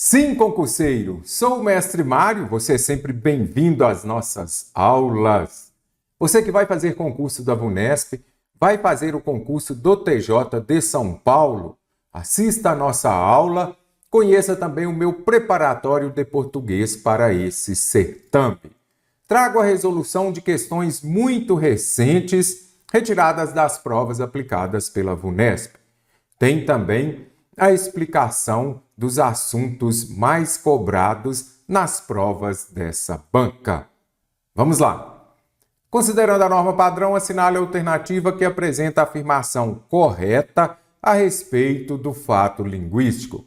Sim, concurseiro, sou o mestre Mário, você é sempre bem-vindo às nossas aulas. Você que vai fazer concurso da VUNESP, vai fazer o concurso do TJ de São Paulo, assista a nossa aula, conheça também o meu preparatório de português para esse certame. Trago a resolução de questões muito recentes, retiradas das provas aplicadas pela VUNESP. Tem também a explicação dos assuntos mais cobrados nas provas dessa banca. Vamos lá! Considerando a norma padrão, assinale a alternativa que apresenta a afirmação correta a respeito do fato linguístico.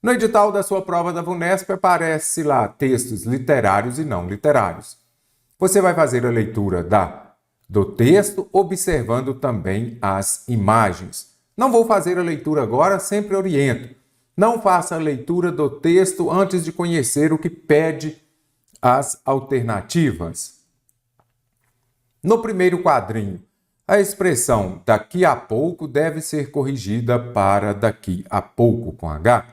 No edital da sua prova da VUNESP aparece lá textos literários e não literários. Você vai fazer a leitura do texto, observando também as imagens. Não vou fazer a leitura agora, sempre oriento. Não faça a leitura do texto antes de conhecer o que pede as alternativas. No primeiro quadrinho, a expressão daqui a pouco deve ser corrigida para daqui a pouco com H.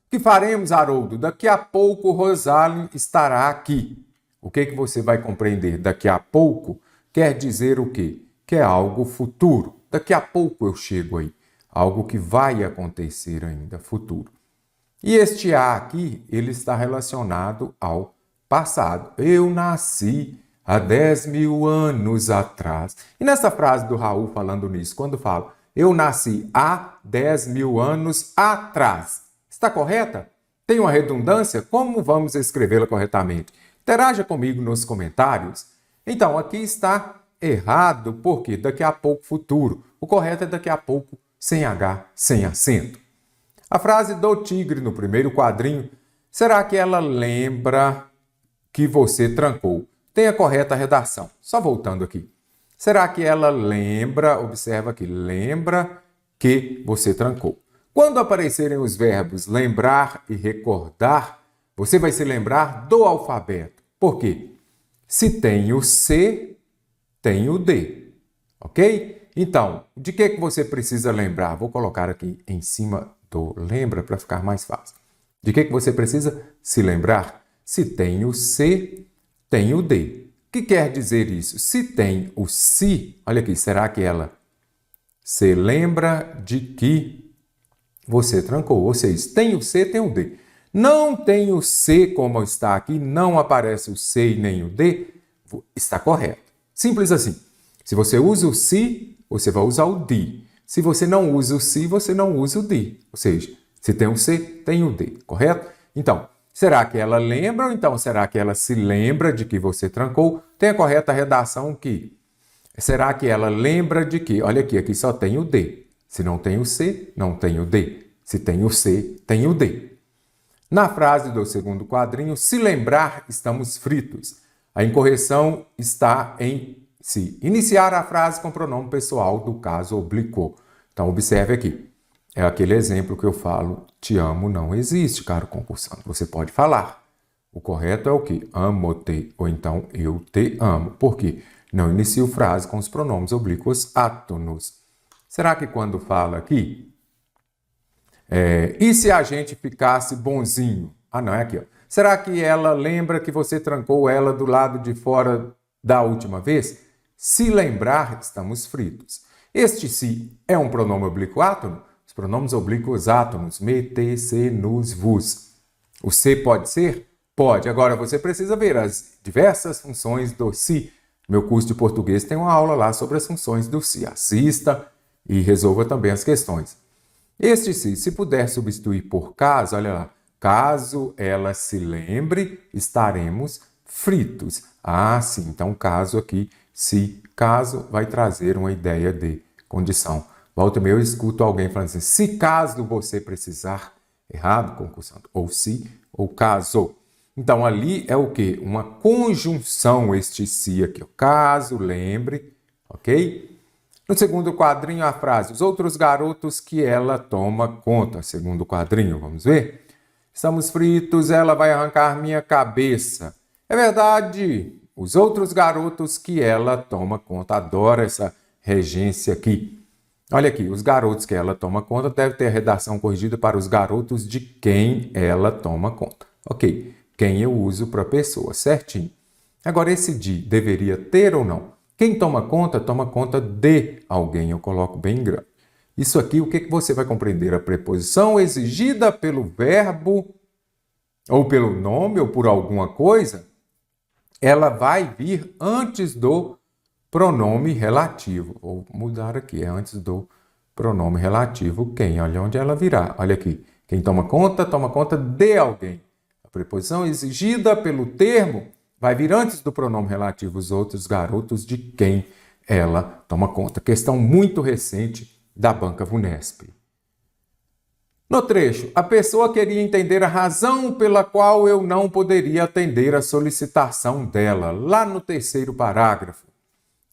O que faremos, Haroldo? Daqui a pouco Rosalyn estará aqui. O que você vai compreender? Daqui a pouco quer dizer o quê? Que é algo futuro. Daqui a pouco eu chego aí. Algo que vai acontecer ainda, futuro. E este A aqui, ele está relacionado ao passado. Eu nasci há 10.000 anos atrás. E nessa frase do Raul falando nisso, quando fala eu nasci há 10.000 anos atrás, está correta? Tem uma redundância? Como vamos escrevê-la corretamente? Interaja comigo nos comentários. Então, aqui está errado, porque daqui a pouco futuro. O correto é daqui a pouco sem H, sem acento. A frase do tigre no primeiro quadrinho, será que ela lembra que você trancou? Tem a correta redação. Só voltando aqui. Será que ela lembra, observa aqui, lembra que você trancou? Quando aparecerem os verbos lembrar e recordar, você vai se lembrar do alfabeto. Por quê? Se tem o C, tem o D. Ok? Então, de que você precisa lembrar? Vou colocar aqui em cima do lembra para ficar mais fácil. De que você precisa se lembrar? Se tem o C, tem o D. O que quer dizer isso? Se tem o se, olha aqui, será que ela se lembra de que você trancou? Ou seja, tem o C, tem o D. Não tem o C como está aqui, não aparece o C e nem o D, está correto. Simples assim. Se você usa o se, você vai usar o de. Se você não usa o se, você não usa o de. Ou seja, se tem o C, tem o D, correto? Então, será que ela lembra ou então será que ela se lembra de que você trancou? Tem a correta redação que será que ela lembra de que? Olha aqui, aqui só tem o D. Se não tem o C, não tem o D. Se tem o C, tem o D. Na frase do segundo quadrinho, se lembrar, estamos fritos. A incorreção está em se iniciar a frase com pronome pessoal do caso oblíquo. Então, observe aqui. É aquele exemplo que eu falo, te amo não existe, caro concursante. Você pode falar. O correto é o quê? Amo-te, ou então eu te amo. Por quê? Não inicio frase com os pronomes oblíquos átonos. Será que quando fala aqui, e se a gente ficasse bonzinho? Ah, não, é aqui, ó. Será que ela lembra que você trancou ela do lado de fora da última vez? Se lembrar, estamos fritos. Este se é um pronome oblíquo átono? Os pronomes oblíquos átonos, me, te, se, nos, vos. O se pode ser? Pode. Agora você precisa ver as diversas funções do se. Meu curso de português tem uma aula lá sobre as funções do se. Assista e resolva também as questões. Este se puder substituir por caso, olha lá. Caso ela se lembre, estaremos fritos. Ah, sim. Então, caso aqui, se, caso, vai trazer uma ideia de condição. Volta e meia eu escuto alguém falando assim, se caso você precisar, errado, concursante, ou se, ou caso. Então, ali é o quê? Uma conjunção, este se aqui. Caso, lembre, ok? No segundo quadrinho, a frase, os outros garotos que ela toma conta. Segundo quadrinho, vamos ver? Estamos fritos, ela vai arrancar minha cabeça. É verdade, os outros garotos que ela toma conta. Adoro essa regência aqui. Olha aqui, os garotos que ela toma conta deve ter a redação corrigida para os garotos de quem ela toma conta. Ok, quem eu uso para pessoa, certinho. Agora, esse de deveria ter ou não? Quem toma conta de alguém, eu coloco bem grande. Isso aqui, o que você vai compreender? A preposição exigida pelo verbo, ou pelo nome, ou por alguma coisa, ela vai vir antes do pronome relativo. Vou mudar aqui, é antes do pronome relativo quem. Olha onde ela virá. Olha aqui, quem toma conta de alguém. A preposição exigida pelo termo vai vir antes do pronome relativo os outros garotos de quem ela toma conta. Questão muito recente da Banca VUNESP. No trecho, a pessoa queria entender a razão pela qual eu não poderia atender a solicitação dela. Lá no terceiro parágrafo,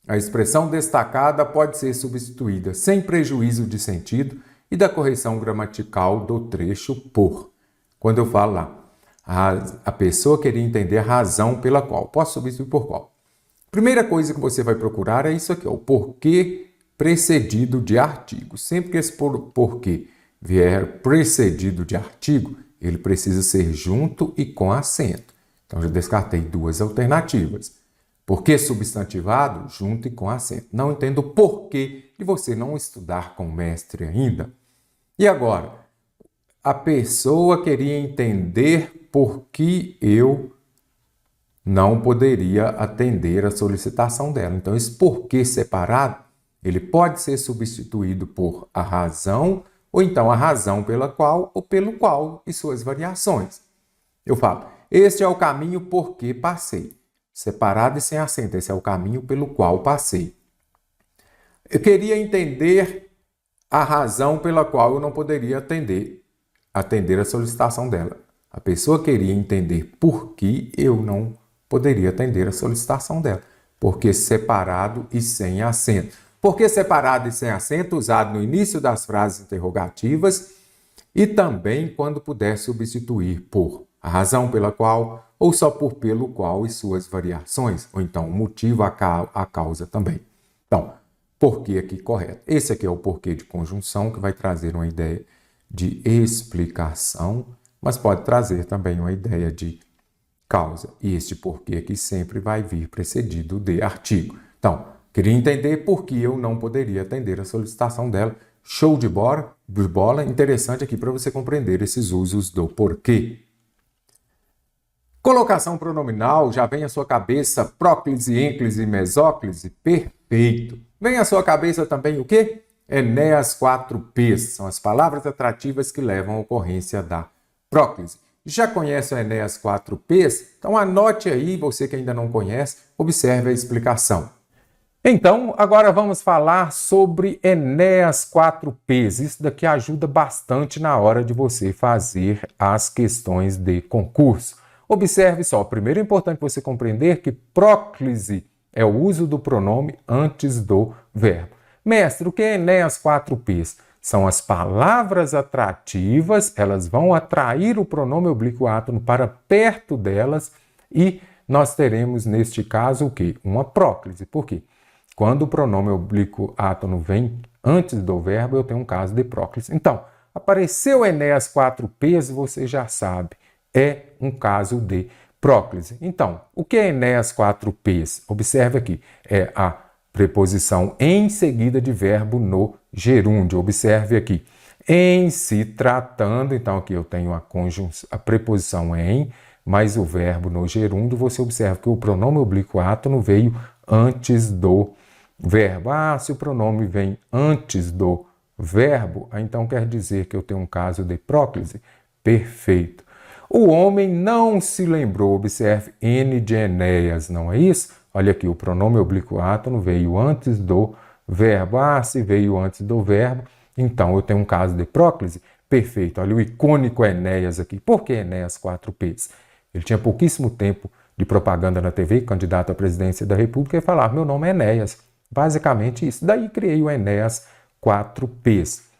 a expressão destacada pode ser substituída sem prejuízo de sentido e da correção gramatical do trecho por. Quando eu falo lá, a pessoa queria entender a razão pela qual. Posso substituir por qual? Primeira coisa que você vai procurar é isso aqui, ó, o porquê precedido de artigo. Sempre que esse porquê vier precedido de artigo, ele precisa ser junto e com acento. Então, já descartei duas alternativas. Porquê substantivado, junto e com acento. Não entendo o porquê de você não estudar com o mestre ainda. E agora, a pessoa queria entender por que eu não poderia atender a solicitação dela. Então, esse porquê separado, ele pode ser substituído por a razão, ou então a razão pela qual ou pelo qual e suas variações. Eu falo, este é o caminho por que passei. Separado e sem acento, esse é o caminho pelo qual passei. Eu queria entender a razão pela qual eu não poderia atender a solicitação dela. A pessoa queria entender por que eu não poderia atender a solicitação dela. Porque separado e sem acento. Porque separado e sem acento, usado no início das frases interrogativas e também quando puder substituir por a razão pela qual ou só por pelo qual e suas variações, ou então o motivo, a causa também. Então, porquê aqui correto. Esse aqui é o porquê de conjunção, que vai trazer uma ideia de explicação, mas pode trazer também uma ideia de causa. E este porquê aqui sempre vai vir precedido de artigo. Então, queria entender por que eu não poderia atender a solicitação dela. Show de bola, interessante aqui para você compreender esses usos do porquê. Colocação pronominal, já vem à sua cabeça próclise, ênclise, mesóclise? Perfeito. Vem à sua cabeça também o quê? Enéas 4Ps, são as palavras atrativas que levam à ocorrência da próclise. Já conhece o Enéas 4Ps? Então anote aí, você que ainda não conhece, observe a explicação. Então, agora vamos falar sobre Enéas 4Ps. Isso daqui ajuda bastante na hora de você fazer as questões de concurso. Observe só, primeiro é importante você compreender que próclise é o uso do pronome antes do verbo. Mestre, o que é Enéas 4Ps? São as palavras atrativas, elas vão atrair o pronome oblíquo átono para perto delas e nós teremos neste caso o quê? Uma próclise. Por quê? Quando o pronome oblíquo átono vem antes do verbo, eu tenho um caso de próclise. Então, apareceu Enéas 4Ps, você já sabe, é um caso de próclise. Então, o que é Enéas 4Ps? Observe aqui, é a preposição em seguida de verbo no gerúndio. Observe aqui, em se tratando, então aqui eu tenho a preposição em, mais o verbo no gerúndio, você observa que o pronome oblíquo átono veio antes do verbo. Ah, se o pronome vem antes do verbo, então quer dizer que eu tenho um caso de próclise? Perfeito. O homem não se lembrou, observe, N de Enéas, não é isso? Olha aqui, o pronome oblíquo átono veio antes do verbo. Ah, se veio antes do verbo, então eu tenho um caso de próclise? Perfeito, olha o icônico Enéas aqui. Por que Enéas 4Ps? Ele tinha pouquíssimo tempo de propaganda na TV, candidato à presidência da República, e falava, meu nome é Enéas. Basicamente isso. Daí criei o Enéas 4Ps.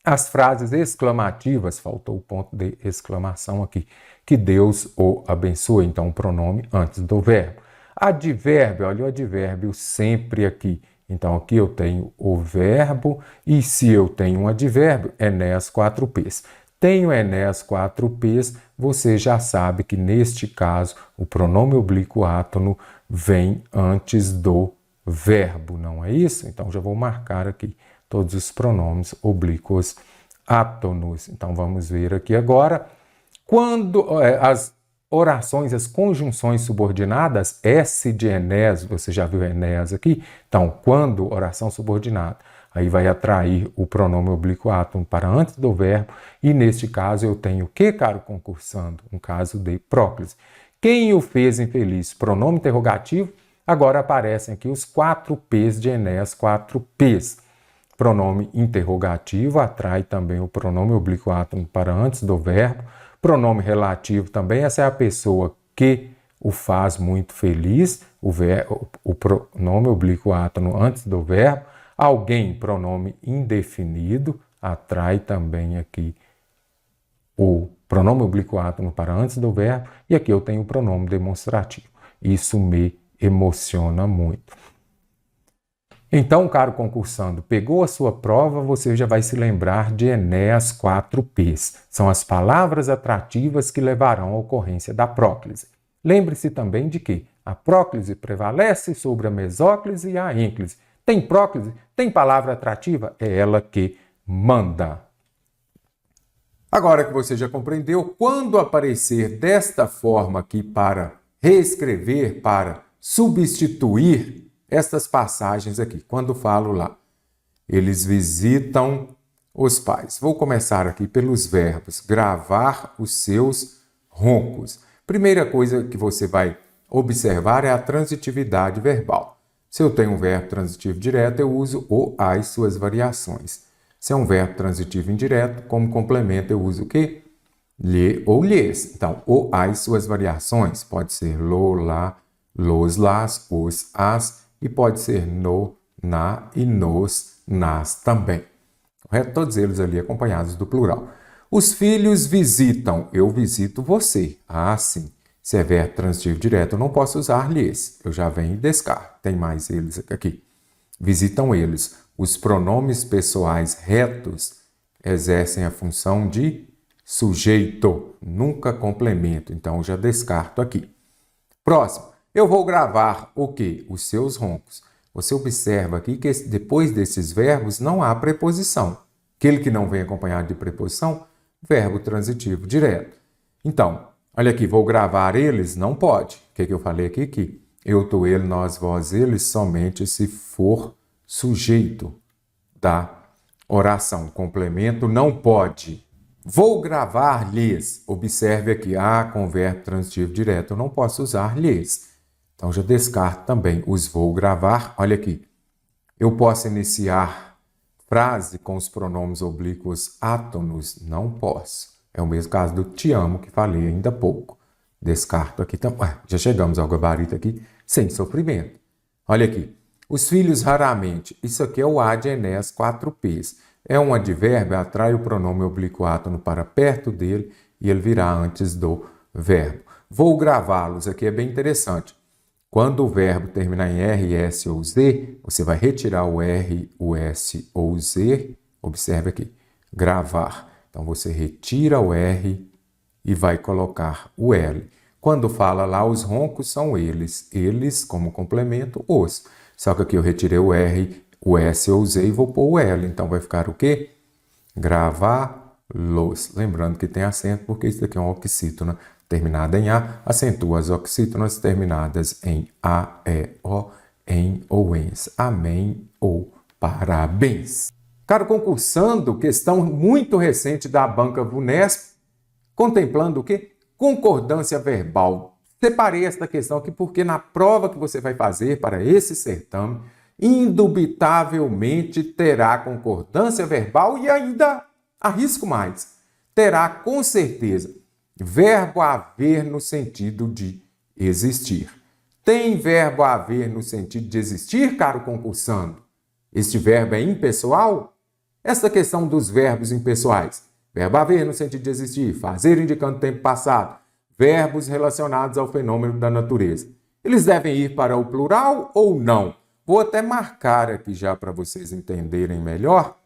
As frases exclamativas, faltou o ponto de exclamação aqui, que Deus o abençoe, então o pronome antes do verbo. Advérbio, olha o advérbio sempre aqui Então, aqui eu tenho o verbo e se eu tenho um advérbio, Enéas 4Ps. Tenho Enéas 4Ps, você já sabe que neste caso o pronome oblíquo átono vem antes do verbo, não é isso? Então, já vou marcar aqui todos os pronomes oblíquos átonos. Então, vamos ver aqui agora. Quando as orações, as conjunções subordinadas, S de Enéas, você já viu Enéas aqui? Então, quando oração subordinada, aí vai atrair o pronome oblíquo átono para antes do verbo, e neste caso eu tenho o que, caro concursando? Um caso de próclise. Quem o fez infeliz? Pronome interrogativo. Agora aparecem aqui os 4 P's de Enéas 4P's. Pronome interrogativo atrai também o pronome oblíquo átono para antes do verbo. Pronome relativo também, essa é a pessoa que o faz muito feliz, o pronome oblíquo átono antes do verbo. Alguém, pronome indefinido, atrai também aqui o pronome oblíquo átono para antes do verbo. E aqui eu tenho o pronome demonstrativo. Isso me emociona muito. Então, caro concursando, pegou a sua prova, você já vai se lembrar de Enéas 4Ps. São as palavras atrativas que levarão à ocorrência da próclise. Lembre-se também de que a próclise prevalece sobre a mesóclise e a ênclise. Tem próclise? Tem palavra atrativa? É ela que manda. Agora que você já compreendeu, quando aparecer desta forma aqui para reescrever, para substituir estas passagens aqui, quando falo lá, eles visitam os pais. Vou começar aqui pelos verbos, gravar os seus roncos. Primeira coisa que você vai observar é a transitividade verbal. Se eu tenho um verbo transitivo direto, eu uso o, a e suas variações. Se é um verbo transitivo indireto, como complemento, eu uso o quê? Lhe ou lhes. Então, o, a e suas variações. Pode ser lo, lá, los, las, os, as, e pode ser no, na e nos, nas também. Correto? Todos eles ali acompanhados do plural. Os filhos visitam. Eu visito você. Ah, sim. Se é verbo transitivo direto, eu não posso usar lhes. Eu já venho e descarto. Tem mais eles aqui. Visitam eles. Os pronomes pessoais retos exercem a função de sujeito, nunca complemento. Então, eu já descarto aqui. Próximo. Eu vou gravar o quê? Os seus roncos. Você observa aqui que depois desses verbos não há preposição. Aquele que não vem acompanhado de preposição, verbo transitivo direto. Então, olha aqui, vou gravar eles? Não pode. O que eu falei aqui? Que eu, tu, ele, nós, vós, eles, somente se for sujeito da oração. Complemento não pode. Vou gravar-lhes. Observe aqui, com verbo transitivo direto, eu não posso usar lhes. Então, já descarto também os vou gravar. Olha aqui, eu posso iniciar frase com os pronomes oblíquos átonos? Não posso. É o mesmo caso do te amo, que falei ainda há pouco. Descarto aqui também. Já chegamos ao gabarito aqui, sem sofrimento. Olha aqui, os filhos raramente. Isso aqui é o A de Enéas 4Ps. É um advérbio, atrai o pronome oblíquo átono para perto dele e ele virá antes do verbo. Vou gravá-los. Aqui é bem interessante. Quando o verbo terminar em R, S ou Z, você vai retirar o R, o S ou o Z. Observe aqui, gravar. Então, você retira o R e vai colocar o L. Quando fala lá, os roncos são eles. Eles, como complemento, os. Só que aqui eu retirei o R, o S ou o Z e vou pôr o L. Então, vai ficar o quê? Gravar-los. Lembrando que tem acento, porque isso daqui é uma oxítona terminada em A, acentua as oxítonas terminadas em A, E, O, em ou ens. Amém ou parabéns. Caro concursando, questão muito recente da banca VUNESP, contemplando o quê? Concordância verbal. Separei esta questão aqui porque na prova que você vai fazer para esse certame, indubitavelmente terá concordância verbal e ainda, arrisco mais, terá com certeza verbo haver no sentido de existir. Tem verbo haver no sentido de existir, caro concursando? Este verbo é impessoal? Essa questão dos verbos impessoais. Verbo haver no sentido de existir, fazer indicando tempo passado, verbos relacionados ao fenômeno da natureza. Eles devem ir para o plural ou não? vou até marcar aqui já para vocês entenderem melhor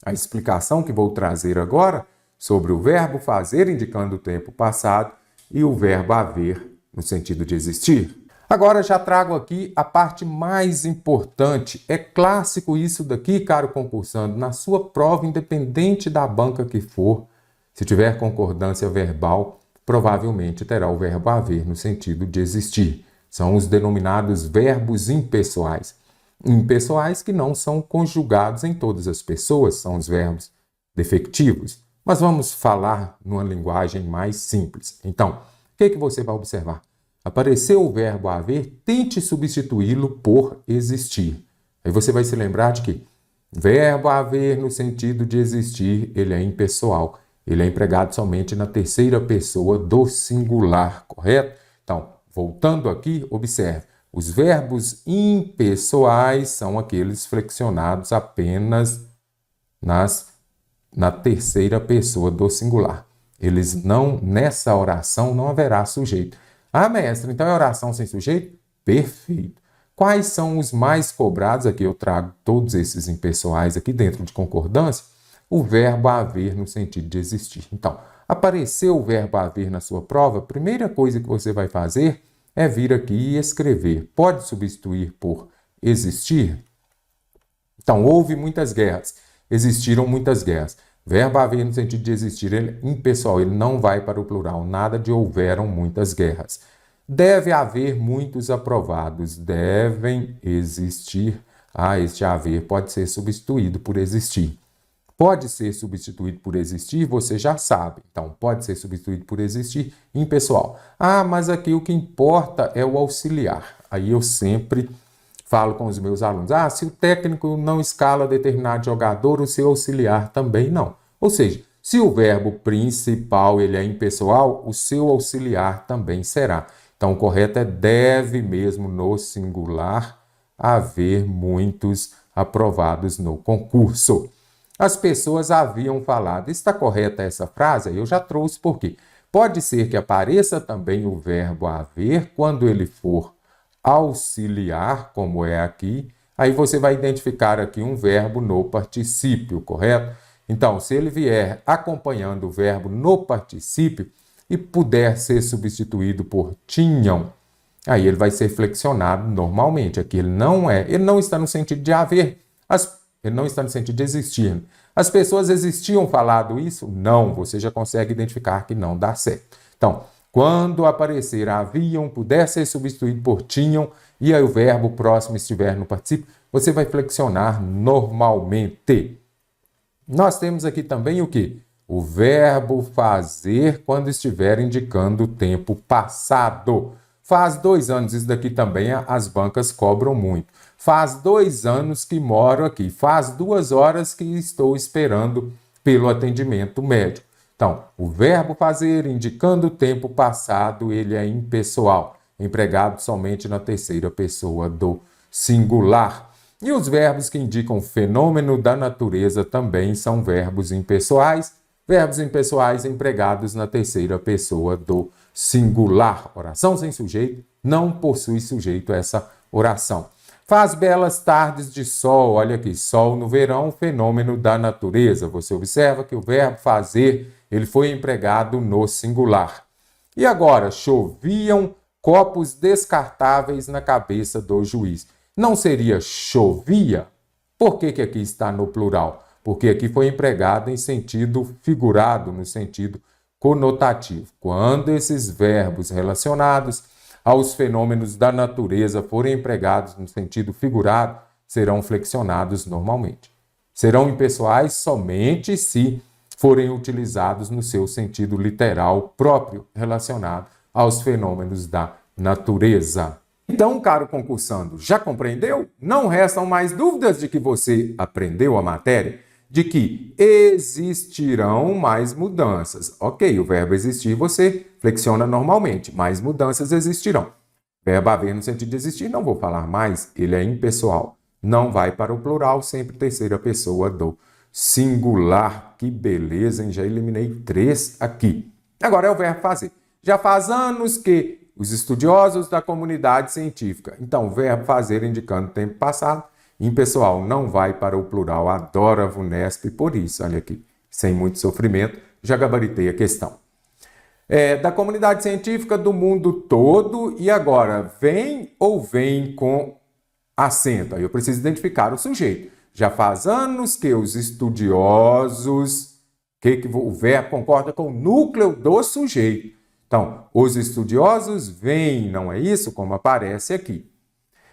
a explicação que vou trazer agora sobre o verbo fazer, indicando o tempo passado, e o verbo haver, no sentido de existir. Agora já trago aqui a parte mais importante. É clássico isso daqui, caro concursando, na sua prova, independente da banca que for, se tiver concordância verbal, provavelmente terá o verbo haver no sentido de existir. São os denominados verbos impessoais. Impessoais que não são conjugados em todas as pessoas, são os verbos defectivos. Mas vamos falar numa linguagem mais simples. Então, o que você vai observar? Apareceu o verbo haver, tente substituí-lo por existir. Aí você vai se lembrar de que verbo haver no sentido de existir, ele é impessoal. Ele é empregado somente na terceira pessoa do singular, correto? Então, voltando aqui, observe. Os verbos impessoais são aqueles flexionados apenas na terceira pessoa do singular. Eles não, nessa oração, não haverá sujeito. Ah, mestre, então é oração sem sujeito? Perfeito. Quais são os mais cobrados? Aqui eu trago todos esses impessoais aqui dentro de concordância. O verbo haver no sentido de existir. Então, apareceu o verbo haver na sua prova, a primeira coisa que você vai fazer é vir aqui e escrever. Pode substituir por existir? Então, houve muitas guerras. Existiram muitas guerras. Verbo haver no sentido de existir, ele é impessoal, ele não vai para o plural. Nada de houveram muitas guerras. Deve haver muitos aprovados. Devem existir. Este haver pode ser substituído por existir. Pode ser substituído por existir, você já sabe. Então, pode ser substituído por existir impessoal. Mas aqui o que importa é o auxiliar. Aí eu sempre falo com os meus alunos, se o técnico não escala determinado jogador, o seu auxiliar também não. Ou seja, se o verbo principal ele é impessoal, o seu auxiliar também será. Então, o correto é deve mesmo no singular haver muitos aprovados no concurso. As pessoas haviam falado. Está correta essa frase? Eu já trouxe por quê? Pode ser que apareça também o verbo haver quando ele for auxiliar, como é aqui. Aí você vai identificar aqui um verbo no particípio, correto? Então, se ele vier acompanhando o verbo no particípio e puder ser substituído por tinham, aí ele vai ser flexionado normalmente. Aqui ele não está no sentido de haver, ele não está no sentido de existir. As pessoas existiam falado isso? Não, você já consegue identificar que não dá certo. Então, quando aparecer haviam, puder ser substituído por tinham, e aí o verbo próximo estiver no particípio, você vai flexionar normalmente. Nós temos aqui também o quê? O verbo fazer quando estiver indicando o tempo passado. Faz 2 anos, isso daqui também as bancas cobram muito. Faz 2 anos que moro aqui. Faz 2 horas que estou esperando pelo atendimento médico. Então, o verbo fazer indicando o tempo passado, ele é impessoal, empregado somente na terceira pessoa do singular. E os verbos que indicam fenômeno da natureza também são verbos impessoais empregados na terceira pessoa do singular. Oração sem sujeito, não possui sujeito essa oração. Faz belas tardes de sol, olha aqui, sol no verão, fenômeno da natureza. Você observa que o verbo fazer, ele foi empregado no singular. E agora, choviam copos descartáveis na cabeça do juiz. Não seria chovia? Por que aqui está no plural? Porque aqui foi empregado em sentido figurado, no sentido conotativo. Quando esses verbos relacionados aos fenômenos da natureza forem empregados no sentido figurado, serão flexionados normalmente. Serão impessoais somente se forem utilizados no seu sentido literal próprio, relacionado aos fenômenos da natureza. Então, caro concursando, já compreendeu? Não restam mais dúvidas de que você aprendeu a matéria? De que existirão mais mudanças. Ok, o verbo existir você flexiona normalmente, mais mudanças existirão. Verbo haver no sentido de existir, não vou falar mais, ele é impessoal. Não vai para o plural, sempre terceira pessoa do singular. Que beleza, hein? Já eliminei 3 aqui. Agora é o verbo fazer. Já faz anos que os estudiosos da comunidade científica. Então, o verbo fazer indicando tempo passado, impessoal, não vai para o plural, adoro a VUNESP, por isso, olha aqui, sem muito sofrimento, já gabaritei a questão. Da comunidade científica do mundo todo, e agora, vem ou vem com acento? Aí eu preciso identificar o sujeito. Já faz anos que os estudiosos, o verbo concorda com o núcleo do sujeito. Então, os estudiosos vêm, não é isso? Como aparece aqui.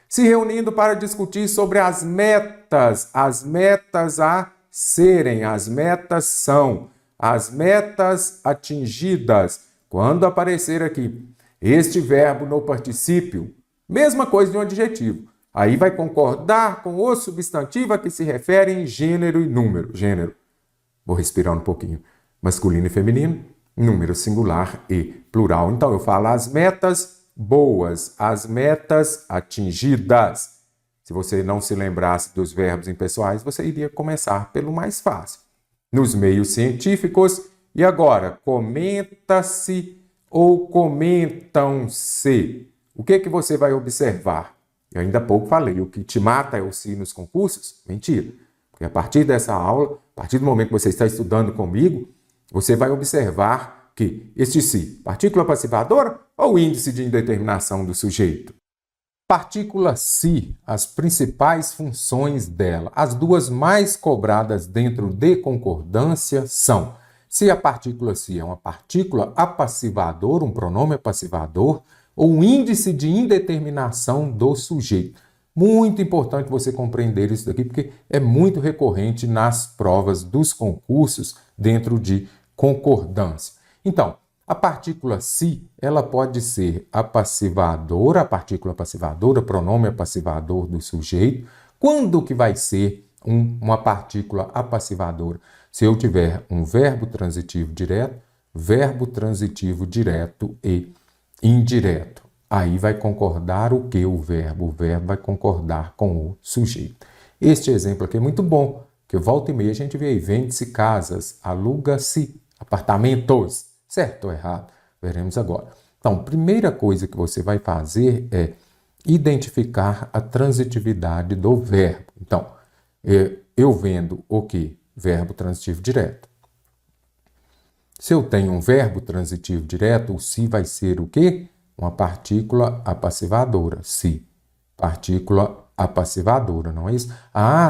Se reunindo para discutir sobre as metas a serem, as metas são, as metas atingidas. Quando aparecer aqui este verbo no particípio, mesma coisa de um adjetivo. Aí vai concordar com o substantivo a que se refere em gênero e número. Gênero. Vou respirar um pouquinho. Masculino e feminino, número singular e plural. Então eu falo as metas boas, as metas atingidas. Se você não se lembrasse dos verbos impessoais, você iria começar pelo mais fácil. Nos meios científicos, e agora, comenta-se ou comentam-se. O que você vai observar? Eu ainda há pouco falei, o que te mata é o se nos concursos? Mentira. Porque a partir dessa aula, a partir do momento que você está estudando comigo, você vai observar que este se, partícula passivadora ou índice de indeterminação do sujeito? Partícula se, as principais funções dela, as duas mais cobradas dentro de concordância são: se a partícula se é uma partícula apassivadora, um pronome apassivador, ou um índice de indeterminação do sujeito. Muito importante você compreender isso daqui, porque é muito recorrente nas provas dos concursos dentro de concordância. Então, a partícula se, ela pode ser apassivadora, a partícula apassivadora, pronome apassivador do sujeito. Quando que vai ser uma partícula apassivadora? Se eu tiver um verbo transitivo direto e indireto. Aí vai concordar o que o verbo? O verbo vai concordar com o sujeito. Este exemplo aqui é muito bom, que volta e meia a gente vê aí, vende-se casas, aluga-se apartamentos. Certo ou errado? Veremos agora. Então, primeira coisa que você vai fazer é identificar a transitividade do verbo. Então, eu vendo o que? Verbo transitivo direto. Se eu tenho um verbo transitivo direto, o se vai ser o quê? Uma partícula apassivadora. Se. Partícula apassivadora, não é isso?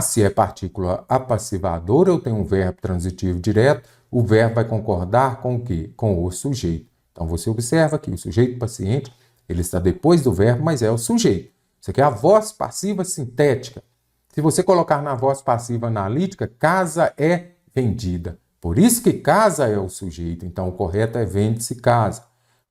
Se é partícula apassivadora, eu tenho um verbo transitivo direto, o verbo vai concordar com o quê? Com o sujeito. Então, você observa que o sujeito paciente, ele está depois do verbo, mas é o sujeito. Isso aqui é a voz passiva sintética. Se você colocar na voz passiva analítica, casa é vendida. Por isso que casa é o sujeito. Então, o correto é vende-se casa.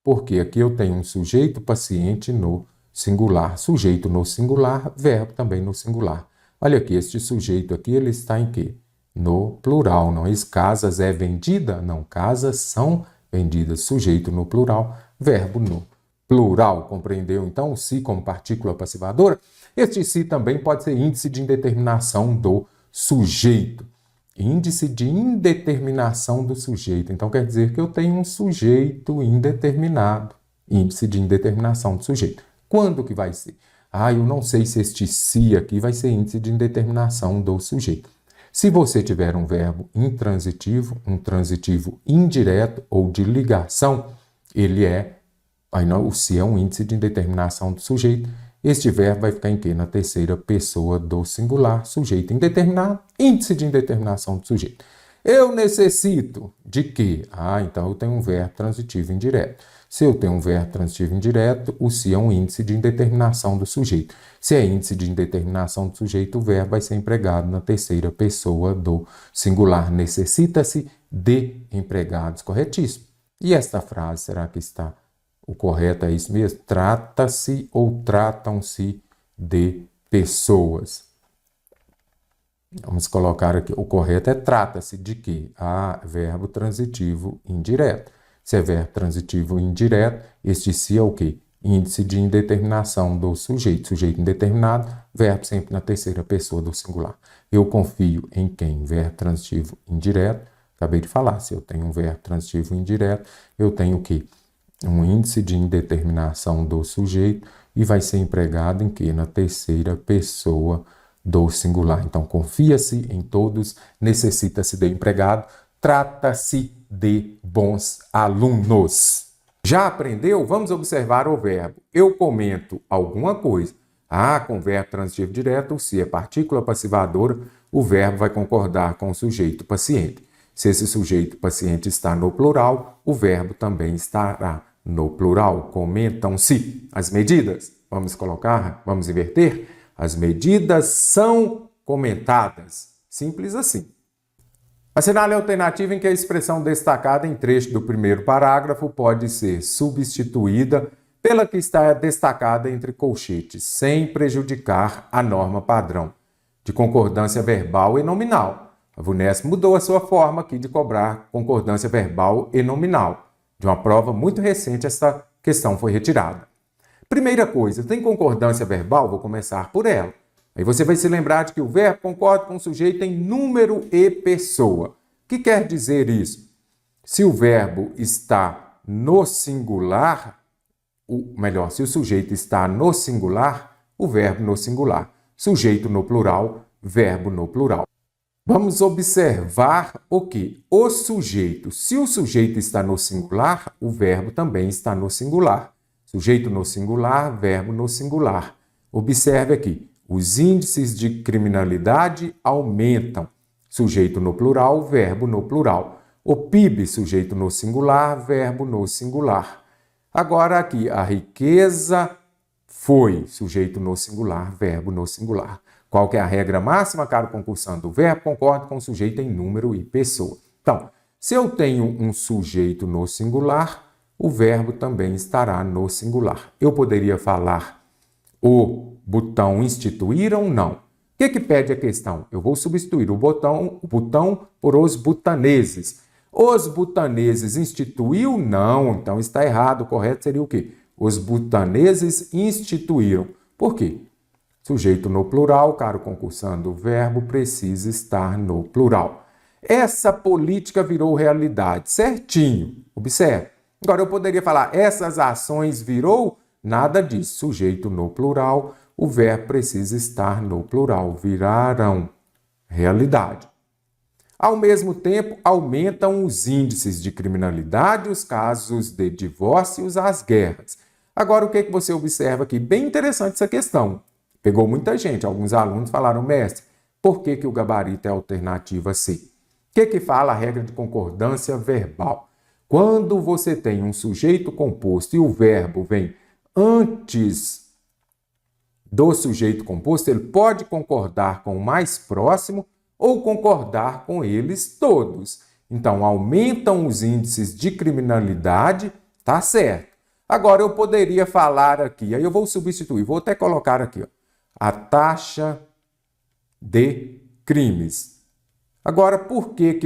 Porque aqui eu tenho um sujeito paciente no singular. Sujeito no singular, verbo também no singular. Olha aqui, este sujeito aqui, ele está em quê? No plural, não é isso? Casas é vendida? Não, casas são vendidas. Sujeito no plural, verbo no plural. Compreendeu, então, o se como partícula passivadora? Este se também pode ser índice de indeterminação do sujeito. Índice de indeterminação do sujeito. Então, quer dizer que eu tenho um sujeito indeterminado. Índice de indeterminação do sujeito. Quando que vai ser? Eu não sei se este se aqui vai ser índice de indeterminação do sujeito. Se você tiver um verbo intransitivo, um transitivo indireto ou de ligação, o se é um índice de indeterminação do sujeito. Este verbo vai ficar em quê? Na terceira pessoa do singular, sujeito indeterminado, índice de indeterminação do sujeito. Eu necessito de quê? Então eu tenho um verbo transitivo indireto. Se eu tenho um verbo transitivo indireto, o se é um índice de indeterminação do sujeito. Se é índice de indeterminação do sujeito, o verbo vai ser empregado na terceira pessoa do singular. Necessita-se de empregados. Corretíssimo. E esta frase, será que está... O correto é isso mesmo? Trata-se ou tratam-se de pessoas. Vamos colocar aqui. O correto é trata-se de quê? Verbo transitivo indireto. Se é verbo transitivo indireto, este se é o quê? Índice de indeterminação do sujeito. Sujeito indeterminado, verbo sempre na terceira pessoa do singular. Eu confio em quem? Verbo transitivo indireto. Acabei de falar. Se eu tenho um verbo transitivo indireto, eu tenho o quê? um índice de indeterminação do sujeito e vai ser empregado em quê? Na terceira pessoa do singular. Então, confia-se em todos, necessita-se de empregado, trata-se de bons alunos. Já aprendeu? Vamos observar o verbo. Eu comento alguma coisa. Com verbo transitivo direto, se é partícula passivadora, o verbo vai concordar com o sujeito paciente. Se esse sujeito paciente está no plural, o verbo também estará no plural. Comentam-se as medidas. Vamos inverter? As medidas são comentadas. Simples assim. Assinale a alternativa em que a expressão destacada em trecho do primeiro parágrafo pode ser substituída pela que está destacada entre colchetes, sem prejudicar a norma padrão de concordância verbal e nominal. A VUNESP mudou a sua forma aqui de cobrar concordância verbal e nominal. De uma prova muito recente, essa questão foi retirada. Primeira coisa, tem concordância verbal? Vou começar por ela. Aí você vai se lembrar de que o verbo concorda com o sujeito em número e pessoa. O que quer dizer isso? Se o verbo está no singular, se o sujeito está no singular, o verbo no singular. Sujeito no plural, verbo no plural. Vamos observar o que? O sujeito. Se o sujeito está no singular, o verbo também está no singular. Sujeito no singular, verbo no singular. Observe aqui. Os índices de criminalidade aumentam. Sujeito no plural, verbo no plural. O PIB, sujeito no singular, verbo no singular. Agora aqui, a riqueza foi, sujeito no singular, verbo no singular. Qual que é a regra máxima, caro concursando? O verbo concorda com o sujeito em número e pessoa. Então, se eu tenho um sujeito no singular, o verbo também estará no singular. Eu poderia falar o botão instituíram? Não. O que pede a questão? Eu vou substituir o botão por os butaneses. Os butaneses instituiu? Não. Então está errado. O correto seria o quê? Os butaneses instituíram. Por quê? Sujeito no plural, caro concursando, o verbo precisa estar no plural. Essa política virou realidade. Certinho. Observe. Agora eu poderia falar, essas ações virou? Nada disso. Sujeito no plural, o verbo precisa estar no plural. Viraram. Realidade. Ao mesmo tempo, aumentam os índices de criminalidade, os casos de divórcios, as guerras. Agora, o que você observa aqui? Bem interessante essa questão. Pegou muita gente. Alguns alunos falaram, mestre, por que o gabarito é a alternativa C? O que fala a regra de concordância verbal? Quando você tem um sujeito composto e o verbo vem antes do sujeito composto, ele pode concordar com o mais próximo ou concordar com eles todos. Então, aumentam os índices de criminalidade, tá certo. Agora, eu poderia falar aqui, aí eu vou substituir, vou até colocar aqui, ó, a taxa de crimes. Agora, por que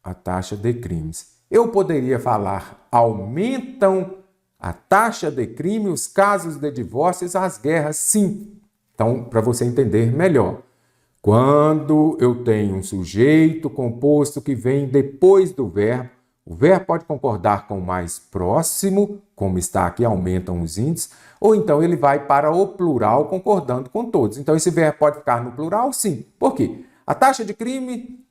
a taxa de crimes? Eu poderia falar, aumentam a taxa de crime, os casos de divórcios, as guerras, sim. Então, para você entender melhor, quando eu tenho um sujeito composto que vem depois do verbo, o verbo pode concordar com o mais próximo, como está aqui, aumentam os índices, ou então ele vai para o plural concordando com todos. Então, esse verbo pode ficar no plural, sim. Por quê? A taxa de crime,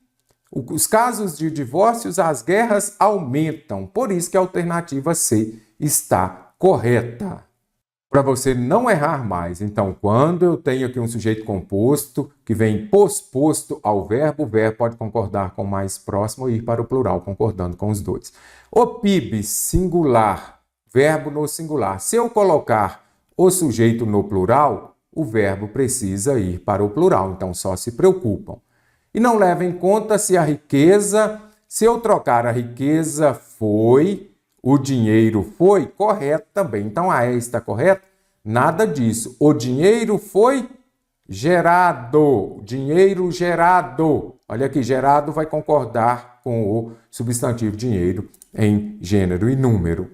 os casos de divórcios, as guerras aumentam. Por isso que a alternativa C está correta. Para você não errar mais, então, quando eu tenho aqui um sujeito composto que vem posposto ao verbo, o verbo pode concordar com o mais próximo e ir para o plural, concordando com os dois. O PIB, singular, verbo no singular. Se eu colocar o sujeito no plural, o verbo precisa ir para o plural, então só se preocupam. E não levem em conta se a riqueza, se eu trocar a riqueza foi, o dinheiro foi, correto também. Então, a E está correta? Nada disso. O dinheiro foi gerado. Dinheiro gerado. Olha aqui, gerado vai concordar com o substantivo dinheiro em gênero e número.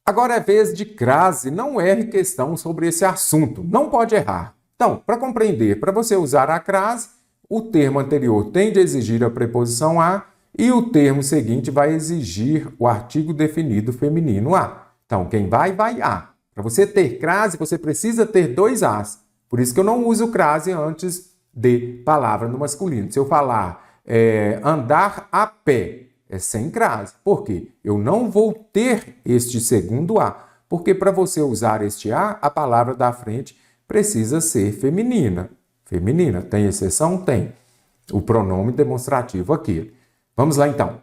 Agora é vez de crase. Não erre questão sobre esse assunto. Não pode errar. Então, para compreender, para você usar a crase, o termo anterior tem de exigir a preposição a E o termo seguinte vai exigir o artigo definido feminino a. Então, quem vai, vai a. Para você ter crase, você precisa ter 2 as. Por isso que eu não uso crase antes de palavra no masculino. Se eu falar andar a pé, é sem crase. Por quê? Eu não vou ter este segundo a. Porque para você usar este a palavra da frente precisa ser feminina. Feminina. Tem exceção? Tem. O pronome demonstrativo aqui. Vamos lá, então.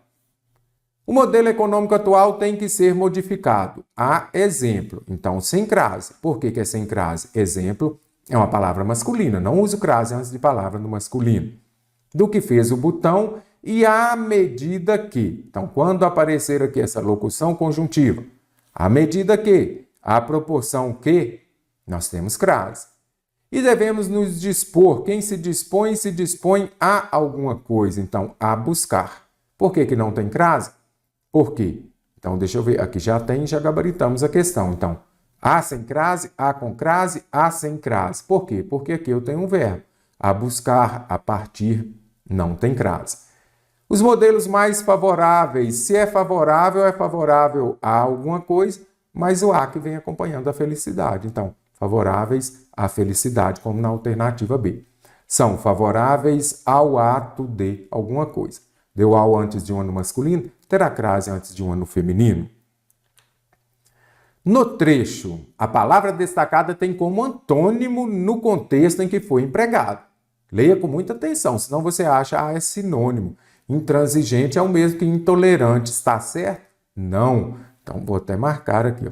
O modelo econômico atual tem que ser modificado. A exemplo. Então, sem crase. Por que é sem crase? Exemplo é uma palavra masculina. Não uso crase antes de palavra no masculino. Do que fez o botão e à medida que. Então, quando aparecer aqui essa locução conjuntiva, à medida que, à proporção que, nós temos crase. E devemos nos dispor. Quem se dispõe a alguma coisa. Então, a buscar. Por que não tem crase? Por quê? Então, deixa eu ver. Aqui já gabaritamos a questão. Então, a sem crase, a com crase, a sem crase. Por quê? Porque aqui eu tenho um verbo. A buscar, a partir, não tem crase. Os modelos mais favoráveis. Se é favorável a alguma coisa, mas o a que vem acompanhando a felicidade. Então, favoráveis à felicidade, como na alternativa B. São favoráveis ao ato de alguma coisa. Deu ao antes de um no masculino, terá crase antes de um no feminino. No trecho, a palavra destacada tem como antônimo no contexto em que foi empregado. Leia com muita atenção, senão você acha é sinônimo. Intransigente é o mesmo que intolerante, está certo? Não. Então, vou até marcar aqui. Ó.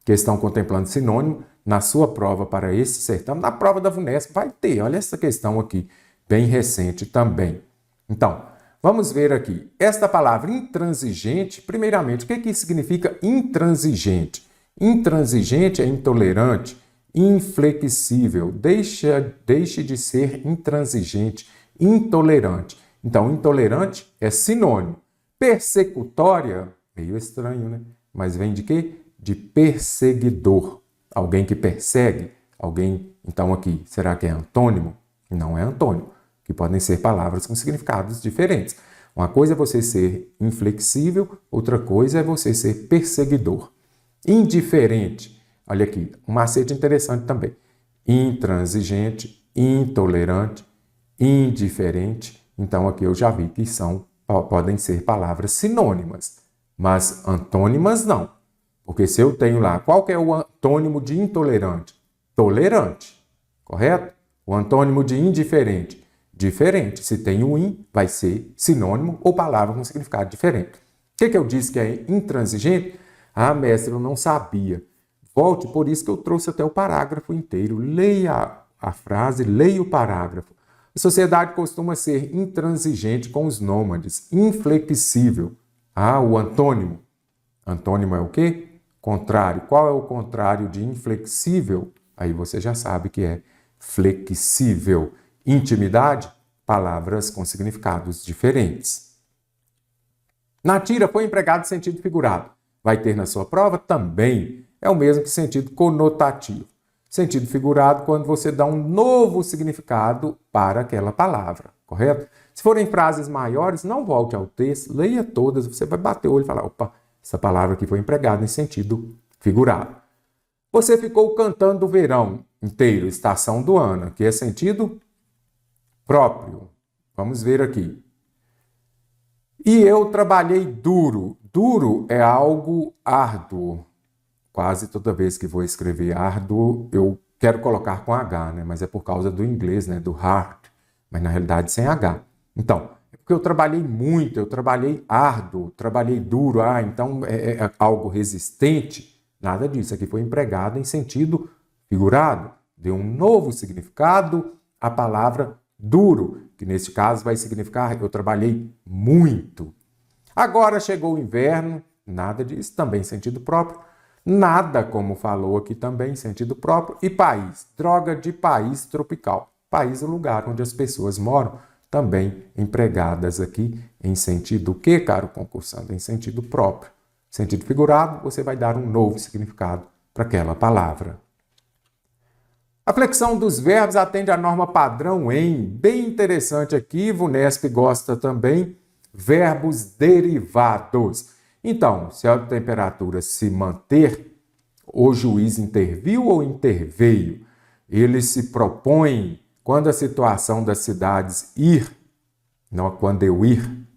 Questão contemplando sinônimo na sua prova para esse certame. Na prova da VUNESP vai ter, olha essa questão aqui, bem recente também. Então, vamos ver aqui. Esta palavra intransigente, primeiramente, o que significa intransigente? Intransigente é intolerante, inflexível, deixe de ser intransigente, intolerante. Então, intolerante é sinônimo. Persecutória, meio estranho, né? Mas vem de quê? De perseguidor. Alguém que persegue, alguém, então aqui, será que é antônimo? Não é antônimo, que podem ser palavras com significados diferentes. Uma coisa é você ser inflexível, outra coisa é você ser perseguidor. Indiferente, olha aqui, um macete interessante também. Intransigente, intolerante, indiferente. Então aqui eu já vi que podem ser palavras sinônimas, mas antônimas não. Porque se eu tenho lá, qual que é o antônimo de intolerante? Tolerante, correto? O antônimo de indiferente? Diferente. Se tem o in, vai ser sinônimo ou palavra com significado diferente. O que eu disse que é intransigente? Ah, mestre, eu não sabia. Volte, por isso que eu trouxe até o parágrafo inteiro. Leia a frase, leia o parágrafo. A sociedade costuma ser intransigente com os nômades, inflexível. Ah, o antônimo. Antônimo é o quê? Contrário. Qual é o contrário de inflexível? Aí você já sabe que é flexível. Intimidade, palavras com significados diferentes. Na tira foi empregado sentido figurado. Vai ter na sua prova? Também. É o mesmo que sentido conotativo. Sentido figurado quando você dá um novo significado para aquela palavra, correto? Se forem frases maiores, não volte ao texto, leia todas, você vai bater o olho e falar, opa, essa palavra aqui foi empregada em sentido figurado. Você ficou cantando o verão inteiro, estação do ano, que é sentido próprio. Vamos ver aqui. E eu trabalhei duro. Duro é algo árduo. Quase toda vez que vou escrever árduo, eu quero colocar com H, né? Mas é por causa do inglês, né? Do hard. Mas na realidade sem H. Então, é porque eu trabalhei muito, eu trabalhei árduo, trabalhei duro. Ah, então é algo resistente. Nada disso. Aqui foi empregado em sentido figurado. Deu um novo significado à palavra duro, que neste caso vai significar eu trabalhei muito. Agora chegou o inverno, nada disso, também sentido próprio. Nada, como falou aqui também, sentido próprio. E país, droga de país tropical. País é o lugar onde as pessoas moram, também empregadas aqui em sentido o quê, caro concursando? Em sentido próprio. Sentido figurado, você vai dar um novo significado para aquela palavra. A flexão dos verbos atende à norma padrão em, bem interessante aqui, VUNESP gosta também. verbos derivados. Então, se a temperatura se manter, o juiz interviu ou interveio? Ele se propõe, quando a situação das cidades não quando eu ir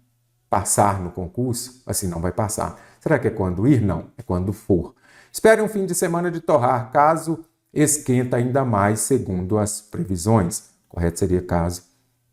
passar no concurso, assim não vai passar. Será que é quando ir? Não, é quando for. Espere um fim de semana de torrar, caso esquenta ainda mais, segundo as previsões. Correto seria caso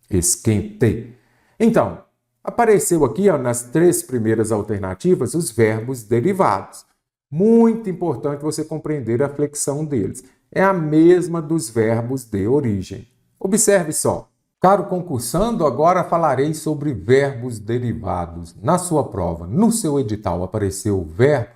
esquente. Então, apareceu aqui nas 3 primeiras alternativas os verbos derivados. Muito importante você compreender a flexão deles. É a mesma dos verbos de origem. Observe só. Caro concursando, agora falarei sobre verbos derivados. Na sua prova, no seu edital, apareceu o verbo.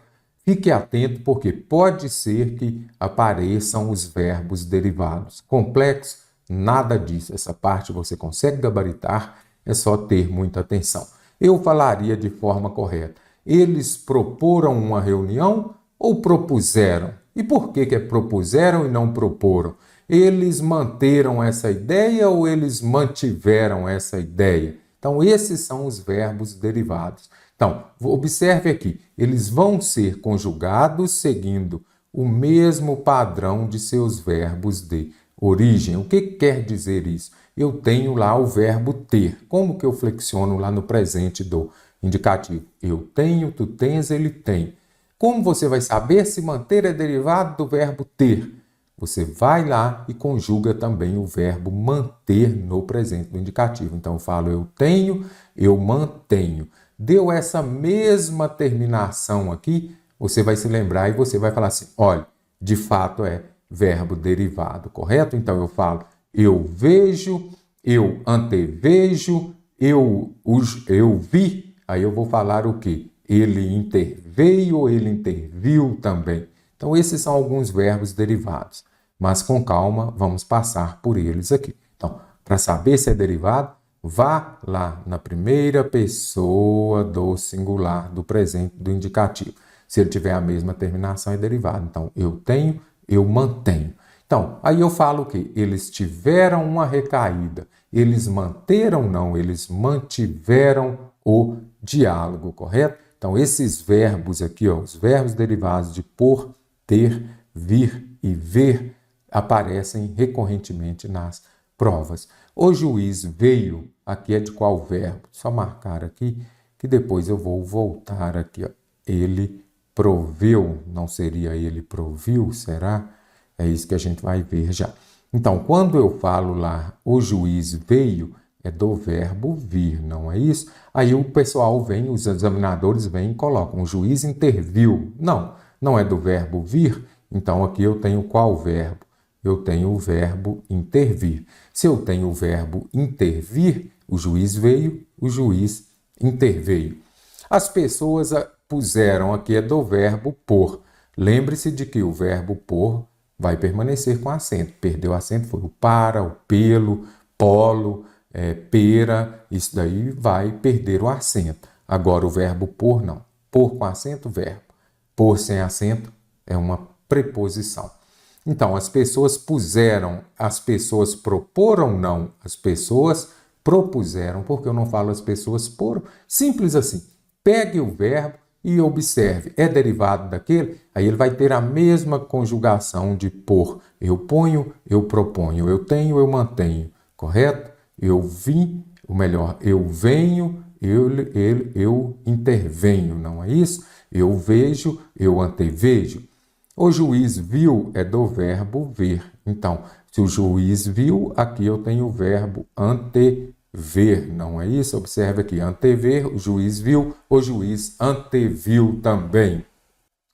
Fique atento, porque pode ser que apareçam os verbos derivados. Complexo? Nada disso. Essa parte você consegue gabaritar, é só ter muita atenção. Eu falaria de forma correta. Eles proporam uma reunião ou propuseram? E por que propuseram e não proporam? Eles manteram essa ideia ou eles mantiveram essa ideia? Então, esses são os verbos derivados. Então, observe aqui, eles vão ser conjugados seguindo o mesmo padrão de seus verbos de origem. O que quer dizer isso? Eu tenho lá o verbo ter. Como que eu flexiono lá no presente do indicativo? Eu tenho, tu tens, ele tem. Como você vai saber se manter é derivado do verbo ter? Você vai lá e conjuga também o verbo manter no presente do indicativo. Então, eu falo eu tenho, eu mantenho. Deu essa mesma terminação aqui, você vai se lembrar e você vai falar assim, olha, de fato é verbo derivado, correto? Então, eu falo eu vejo, eu antevejo, eu vi. Aí eu vou falar o quê? Ele interveio ou ele interviu também. Então, esses são alguns verbos derivados. Mas com calma, vamos passar por eles aqui. Então, para saber se é derivado, vá lá na primeira pessoa do singular, do presente, do indicativo. Se ele tiver a mesma terminação, é derivado. Então, eu tenho, eu mantenho. Então, aí eu falo que eles tiveram uma recaída. Eles manteram, não, eles mantiveram o diálogo, correto? Então, esses verbos aqui, os verbos derivados de por, ter, vir e ver, aparecem recorrentemente nas provas. O juiz veio, aqui é de qual verbo? Só marcar aqui, que depois eu vou voltar aqui. Ele proveu, não seria ele proviu, será? É isso que a gente vai ver já. Então, quando eu falo lá, o juiz veio, é do verbo vir, não é isso? Aí o pessoal vem, os examinadores vêm e colocam, o juiz interviu. Não, não é do verbo vir, então aqui eu tenho qual verbo? Eu tenho o verbo intervir. Se eu tenho o verbo intervir, o juiz veio, o juiz interveio. As pessoas puseram aqui é do verbo por. Lembre-se de que o verbo por vai permanecer com acento. Perdeu acento foi o para, o pelo, polo, pera, isso daí vai perder o acento. Agora o verbo por não. Por com acento, verbo. Por sem acento é uma preposição. Então, as pessoas puseram, as pessoas proporam, não. As pessoas propuseram, porque eu não falo as pessoas foram. Simples assim. Pegue o verbo e observe. É derivado daquele? Aí ele vai ter a mesma conjugação de por. Eu ponho, eu proponho. Eu tenho, eu mantenho. Correto? Eu vim, ou melhor, eu venho, eu intervenho. Não é isso? Eu vejo, eu antevejo. O juiz viu é do verbo ver. Então, se o juiz viu, aqui eu tenho o verbo antever, não é isso? Observe aqui, antever, o juiz viu, o juiz anteviu também.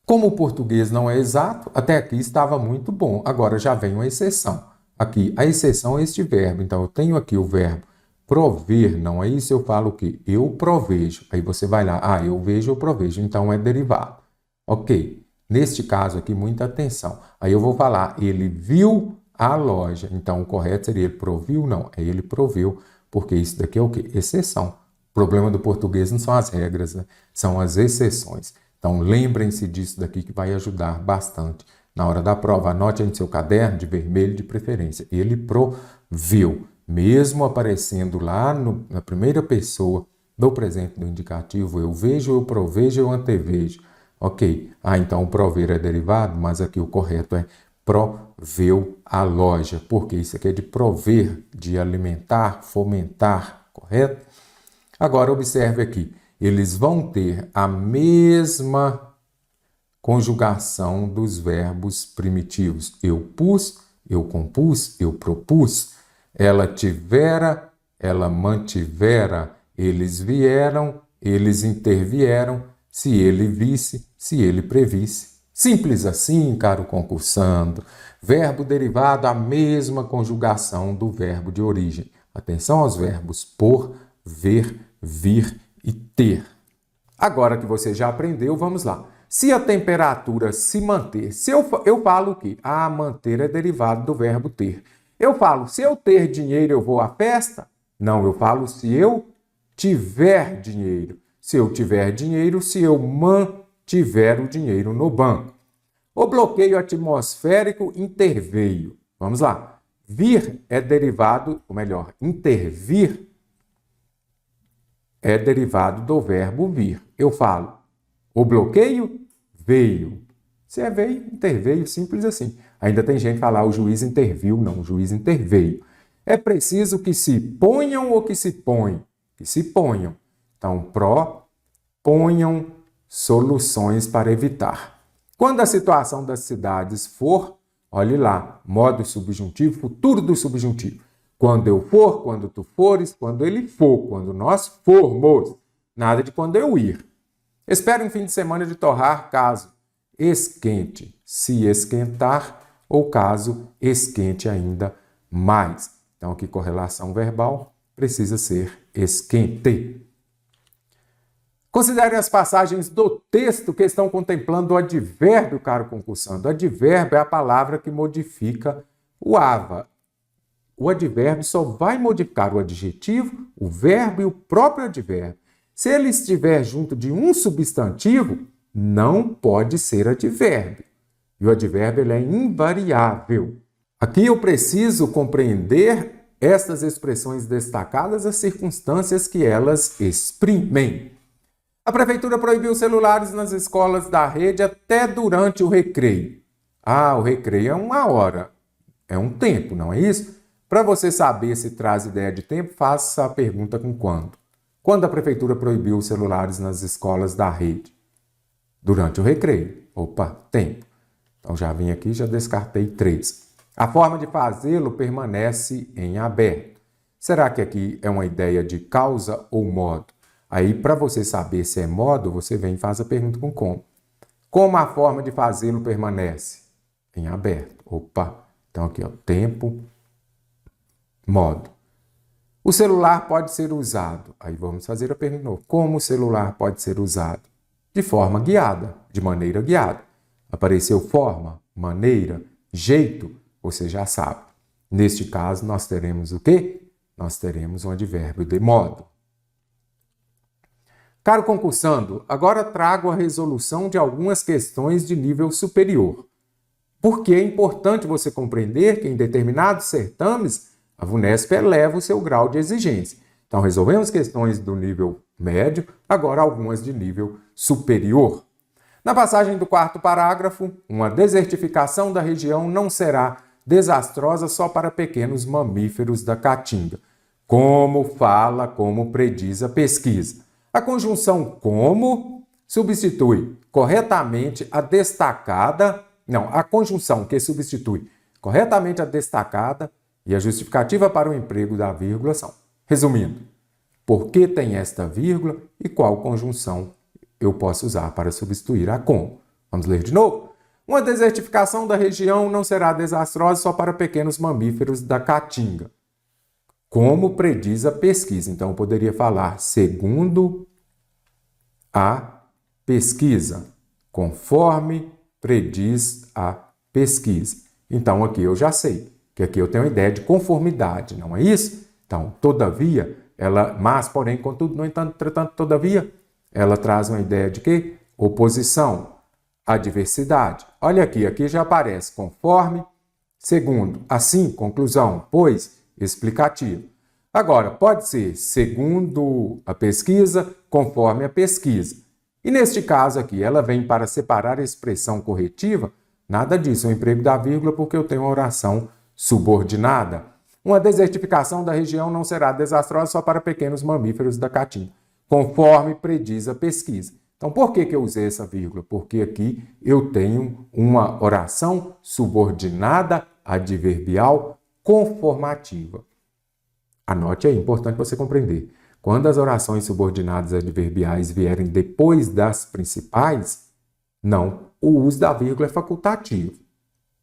Como o português não é exato, até aqui estava muito bom. Agora já vem uma exceção. Aqui, a exceção é este verbo. Então, eu tenho aqui o verbo prover, não é isso? Eu falo o quê? Eu provejo. Aí você vai lá, eu vejo, eu provejo. Então, é derivado. Ok. Neste caso aqui, muita atenção. Aí eu vou falar, ele viu a loja. Então, o correto seria ele proviu? Não, é ele proveu, porque isso daqui é o quê? Exceção. O problema do português não são as regras, né? São as exceções. Então, lembrem-se disso daqui que vai ajudar bastante. Na hora da prova, anote aí no seu caderno, de vermelho de preferência. Ele proveu. Mesmo aparecendo lá na primeira pessoa do presente do indicativo, eu vejo, eu provejo, eu antevejo. Ok. Então o prover é derivado, mas aqui o correto é proveu a loja. Porque isso aqui é de prover, de alimentar, fomentar, correto? Agora observe aqui. Eles vão ter a mesma conjugação dos verbos primitivos. Eu pus, eu compus, eu propus. Ela tivera, ela mantivera. Eles vieram, eles intervieram, se ele visse, se ele previsse. Simples assim, caro concursando. Verbo derivado, a mesma conjugação do verbo de origem. Atenção aos verbos por, ver, vir e ter. Agora que você já aprendeu, vamos lá. Se a temperatura se manter, se eu falo o quê? Manter é derivado do verbo ter. Eu falo, se eu ter dinheiro, eu vou à festa? Não, eu falo se eu tiver dinheiro. Se eu tiver dinheiro, se eu mantiver o dinheiro no banco. O bloqueio atmosférico interveio. Vamos lá. Vir é derivado, ou melhor, intervir é derivado do verbo vir. Eu falo, o bloqueio veio. Se é veio, interveio, simples assim. Ainda tem gente que fala, o juiz interviu. Não, o juiz interveio. É preciso que se ponham ou que se põem? Que se ponham. Então, proponham soluções para evitar. Quando a situação das cidades for, olhe lá, modo subjuntivo, futuro do subjuntivo. Quando eu for, quando tu fores, quando ele for, quando nós formos. Nada de quando eu ir. Espero um fim de semana de torrar caso esquente, se esquentar, ou caso esquente ainda mais. Então, aqui correlação verbal precisa ser esquente. Considere as passagens do texto que estão contemplando o advérbio, caro concursando. O advérbio é a palavra que modifica o ava. O advérbio só vai modificar o adjetivo, o verbo e o próprio advérbio. Se ele estiver junto de um substantivo, não pode ser advérbio. E o advérbio ele é invariável. Aqui eu preciso compreender estas expressões destacadas, as circunstâncias que elas exprimem. A prefeitura proibiu celulares nas escolas da rede até durante o recreio. O recreio é 1 hora, é um tempo, não é isso? Para você saber se traz ideia de tempo, faça a pergunta com quando. Quando a prefeitura proibiu os celulares nas escolas da rede? Durante o recreio. Tempo. Então já vim aqui, já descartei 3. A forma de fazê-lo permanece em aberto. Será que aqui é uma ideia de causa ou modo? Aí, para você saber se é modo, você vem e faz a pergunta com como. Como a forma de fazê-lo permanece? Em aberto. Então aqui, tempo, modo. O celular pode ser usado. Aí vamos fazer a pergunta de novo. Como o celular pode ser usado? De forma guiada, de maneira guiada. Apareceu forma, maneira, jeito, você já sabe. Neste caso, nós teremos o quê? Nós teremos um advérbio de modo. Caro concursando, agora trago a resolução de algumas questões de nível superior. Porque é importante você compreender que em determinados certames, a VUNESP eleva o seu grau de exigência. Então, resolvemos questões do nível médio, agora algumas de nível superior. Na passagem do 4º parágrafo, uma desertificação da região não será desastrosa só para pequenos mamíferos da caatinga. Como prediz a pesquisa. A conjunção como substitui corretamente a destacada, a conjunção que substitui corretamente a destacada e a justificativa para o emprego da vírgula são. Resumindo, por que tem esta vírgula e qual conjunção eu posso usar para substituir a como? Vamos ler de novo? Uma desertificação da região não será desastrosa só para pequenos mamíferos da caatinga. Como prediz a pesquisa. Então, eu poderia falar segundo a pesquisa, conforme prediz a pesquisa. Então, aqui eu já sei que aqui eu tenho uma ideia de conformidade, não é isso? Então, todavia, mas, porém, contudo, no entanto, entretanto, todavia, ela traz uma ideia de quê? Oposição, adversidade. Olha aqui já aparece conforme, segundo, assim, conclusão, pois, explicativo. Agora, pode ser segundo a pesquisa, conforme a pesquisa. E neste caso aqui, ela vem para separar a expressão corretiva? Nada disso, é o emprego da vírgula porque eu tenho uma oração subordinada. Uma desertificação da região não será desastrosa só para pequenos mamíferos da caatinga, conforme prediz a pesquisa. Então, por que eu usei essa vírgula? Porque aqui eu tenho uma oração subordinada adverbial conformativa. Anote aí, é importante você compreender. Quando as orações subordinadas adverbiais vierem depois das principais, não, o uso da vírgula é facultativo.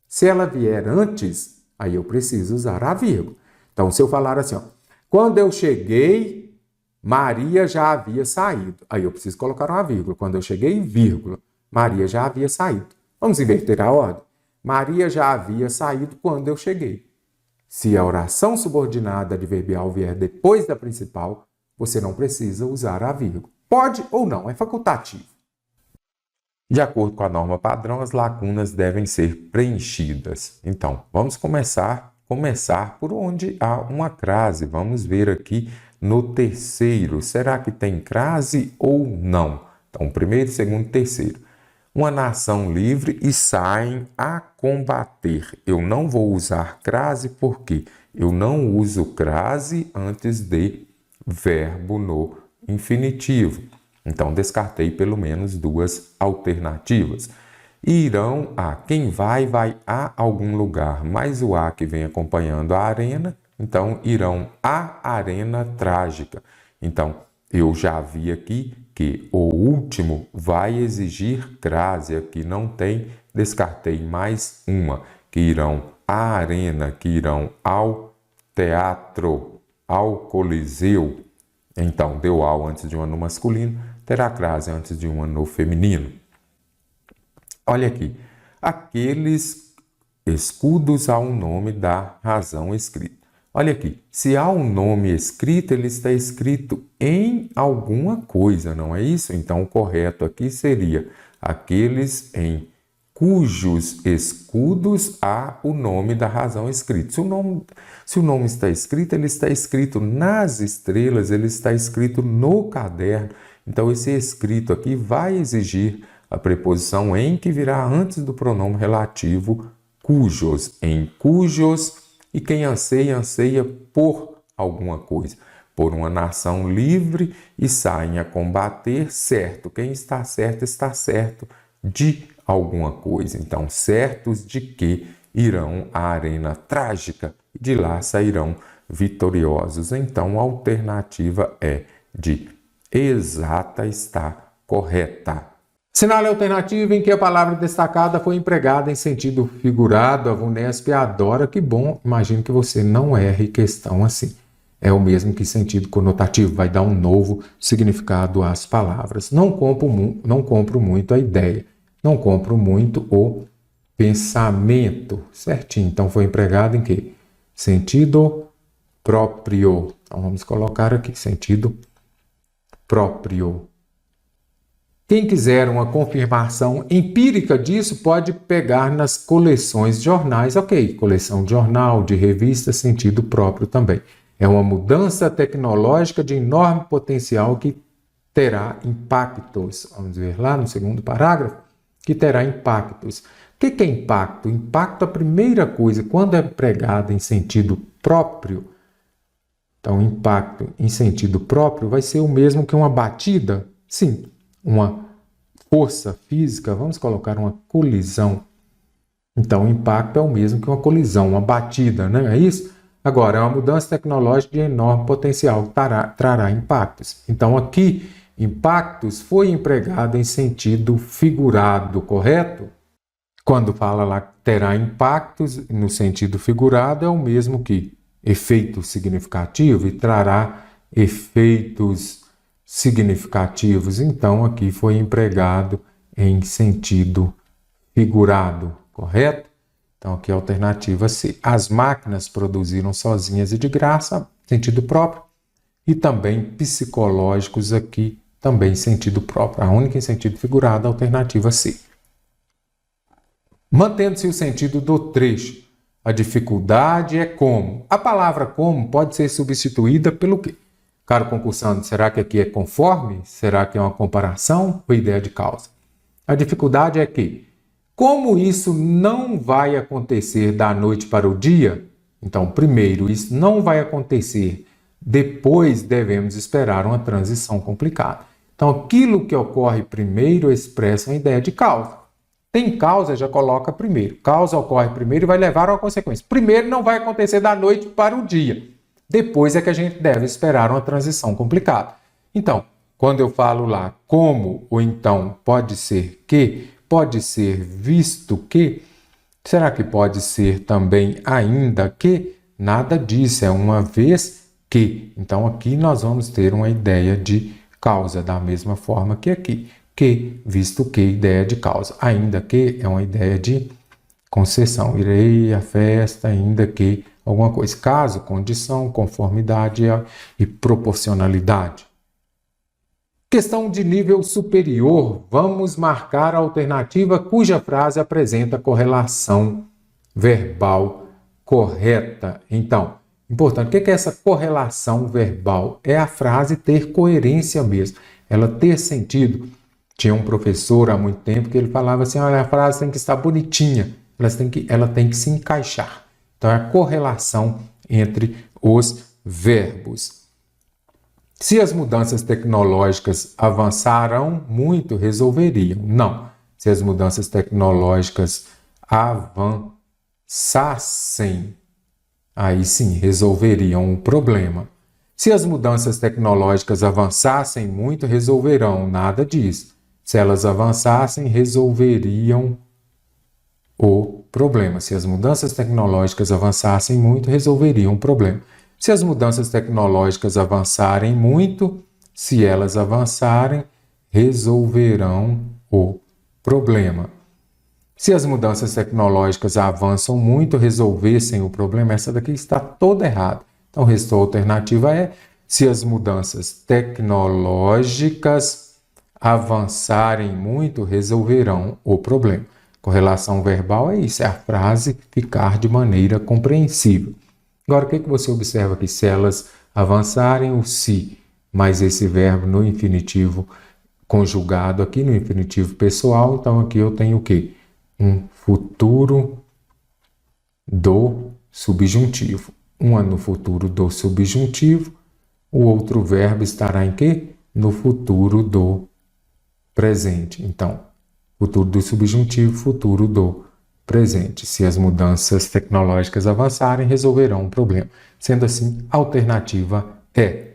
Se ela vier antes, aí eu preciso usar a vírgula. Então, se eu falar assim, ó, quando eu cheguei, Maria já havia saído. Aí eu preciso colocar uma vírgula. Quando eu cheguei, vírgula, Maria já havia saído. Vamos inverter a ordem? Maria já havia saído quando eu cheguei. Se a oração subordinada adverbial vier depois da principal, você não precisa usar a vírgula. Pode ou não, é facultativo. De acordo com a norma padrão, as lacunas devem ser preenchidas. Então, vamos começar por onde há uma crase. Vamos ver aqui no terceiro. Será que tem crase ou não? Então, primeiro, segundo, terceiro. Uma nação livre e saem a combater. Eu não vou usar crase porque eu não uso crase antes de verbo no infinitivo. Então, descartei pelo menos duas alternativas. Irão a. Quem vai a algum lugar, mas o a que vem acompanhando a arena, então irão à arena trágica. Então, eu já vi aqui que o último vai exigir crase, aqui não tem, descartei mais uma, que irão à arena, que irão ao teatro, ao coliseu. Então, deu ao antes de uma no masculino, terá crase antes de uma no feminino. Olha aqui, aqueles escudos há um nome da razão escrita. Olha aqui, se há um nome escrito, ele está escrito em alguma coisa, não é isso? Então, o correto aqui seria aqueles em cujos escudos há o nome da razão escrito. Se o nome está escrito, ele está escrito nas estrelas, ele está escrito no caderno. Então, esse escrito aqui vai exigir a preposição em, que virá antes do pronome relativo cujos. Em cujos, e quem anseia, anseia por alguma coisa. Por uma nação livre e saem a combater, certo. Quem está certo de alguma coisa. Então, certos de que irão à arena trágica e de lá sairão vitoriosos. Então, a alternativa é de exata está correta. Sinal alternativo em que a palavra destacada foi empregada em sentido figurado. A VUNESP adora, que bom. Imagino que você não erre questão assim. É o mesmo que sentido conotativo, vai dar um novo significado às palavras. Não compro muito a ideia, não compro muito o pensamento. Certinho, então foi empregado em que? Sentido próprio. Então vamos colocar aqui, sentido próprio. Quem quiser uma confirmação empírica disso pode pegar nas coleções de jornais. Ok, coleção de jornal, de revista, sentido próprio também. É uma mudança tecnológica de enorme potencial que terá impactos. Vamos ver lá no segundo parágrafo, que terá impactos. O que é impacto? Impacto, a primeira coisa, quando é empregado em sentido próprio, então impacto em sentido próprio vai ser o mesmo que uma batida? Sim. Uma força física, vamos colocar uma colisão. Então, o impacto é o mesmo que uma colisão, uma batida, não é isso? Agora, é uma mudança tecnológica de enorme potencial que trará impactos. Então, aqui, impactos foi empregado em sentido figurado, correto? Quando fala lá que terá impactos no sentido figurado, é o mesmo que efeito significativo e trará efeitos significativos. Então, aqui foi empregado em sentido figurado, correto? Então, aqui a alternativa C. As máquinas produziram sozinhas e de graça, sentido próprio, e também psicológicos aqui, também sentido próprio. A única em sentido figurado, a alternativa C. Mantendo-se o sentido do trecho. A dificuldade é como. A palavra como pode ser substituída pelo quê? Caro concursando, será que aqui é conforme? Será que é uma comparação ou ideia de causa? A dificuldade é que, como isso não vai acontecer da noite para o dia, então, primeiro, isso não vai acontecer, depois devemos esperar uma transição complicada. Então, aquilo que ocorre primeiro expressa uma ideia de causa. Tem causa, já coloca primeiro. Causa ocorre primeiro e vai levar a uma consequência. Primeiro não vai acontecer da noite para o dia. Depois é que a gente deve esperar uma transição complicada. Então, quando eu falo lá como ou então pode ser que, pode ser visto que, será que pode ser também ainda que? Nada disso, é uma vez que. Então aqui nós vamos ter uma ideia de causa, da mesma forma que aqui. Que, visto que, ideia de causa. Ainda que é uma ideia de concessão. Irei à festa, ainda que alguma coisa. Caso, condição, conformidade e proporcionalidade. Questão de nível superior. Vamos marcar a alternativa cuja frase apresenta correlação verbal correta. Então, importante, o que é essa correlação verbal? É a frase ter coerência mesmo. Ela ter sentido. Tinha um professor há muito tempo que ele falava assim, olha, a frase tem que estar bonitinha, ela tem que se encaixar. Então, é a correlação entre os verbos. Se as mudanças tecnológicas avançaram muito, resolveriam. Não. Se as mudanças tecnológicas avançassem, aí sim, resolveriam o problema. Se as mudanças tecnológicas avançassem muito, resolverão. Nada disso. Se elas avançassem, resolveriam o problema. Se as mudanças tecnológicas avançassem muito, resolveriam o problema. Se as mudanças tecnológicas avançarem muito, se elas avançarem, resolverão o problema. Se as mudanças tecnológicas avançam muito, resolvessem o problema, essa daqui está toda errada. Então, restou a alternativa é, se as mudanças tecnológicas avançarem muito, resolverão o problema. Correlação verbal é isso, é a frase ficar de maneira compreensível. Agora, o que você observa aqui? Se elas avançarem, o se, mais esse verbo no infinitivo conjugado aqui, no infinitivo pessoal, então aqui eu tenho o quê? Um futuro do subjuntivo. Uma no futuro do subjuntivo, o outro verbo estará em quê? No futuro do presente. Então, futuro do subjuntivo, futuro do presente. Se as mudanças tecnológicas avançarem, resolverão o problema. Sendo assim, a alternativa é